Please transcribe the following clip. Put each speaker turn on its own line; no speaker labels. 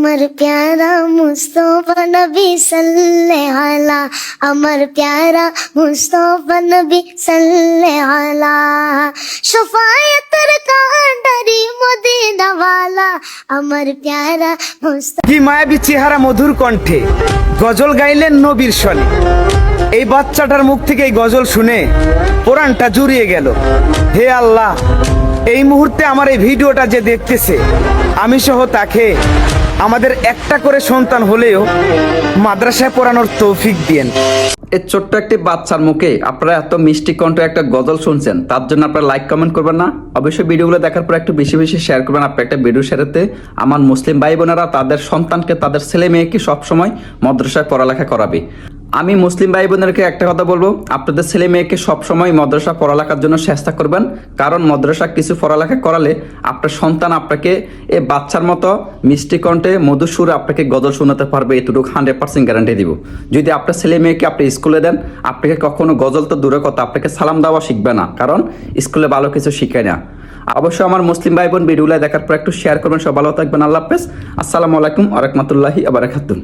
আমার প্যারা মুস্তফা নবী সাল্লাল্লাহু আলা, আমার প্যারা মুস্তফা নবী সাল্লাল্লাহু আলা, শফায়াতের কান্ডারি মদিনা ওয়ালা, আমার প্যারা মুস্তফা।
কি মায়াবী চেহারা, মধুর কণ্ঠে গজল গাইলেন নবীর শলে। এই বাচ্চাটার মুখ থেকে এই গজল শুনে কোরআনটা জুড়িয়ে গেল। হে আল্লাহ, এই মুহূর্তে আমার এই ভিডিওটা যে দেখতেছে, আমি সহ তাকে আমাদের একটা করে সন্তান হলেও মাদ্রাসায় পড়ানোর তৌফিক দিয়েন।
এই ছোট্ট একটি বাচ্চার মুখে আপনারা এত মিষ্টি কণ্ঠে একটা গজল শুনছেন, তার জন্য আপনারা লাইক কমেন্ট করবেন না? অবশ্যই ভিডিওগুলো দেখার পর একটু বেশি বেশি শেয়ার করবেন। আপনার একটা ভিডিও শেয়ারতে আমার মুসলিম ভাই বোনেরা তাদের সন্তানকে, তাদের ছেলে মেয়েকে সবসময় মাদ্রাসায় পড়ালেখা করাবে। আমি মুসলিম ভাই বোনেরকে একটা কথা বলবো, আপনাদের ছেলে মেয়েকে সবসময় মাদ্রাসা পড়ালেখার জন্য চেষ্টা করবেন, কারণ মাদ্রাসা কিছু পড়ালেখা করালে আপনার সন্তান আপনাকে এই বাচ্চার মতো মিষ্টি কণ্ঠে মধুর সুরে আপনাকে গজল শোনাতে পারবে, এতটুকু 100% গ্যারান্টি দিব। যদি আপনার ছেলে মেয়েকে আপনি স্কুলে দেন, আপনাকে কখনো গজল তো দূরের কথা, আপনাকে সালাম দেওয়া শিখবে না, কারণ স্কুলে ভালো কিছু শিখায় না। অবশ্যই আমার মুসলিম ভাই বোন ভিডিওগুলো দেখার পর একটু শেয়ার করবেন। সব ভালো থাকবেন। আল্লাহ হাফেজ। আসসালামু আলাইকুম ওয়া রাহমাতুল্লাহি ওয়া বারাকাতুহু।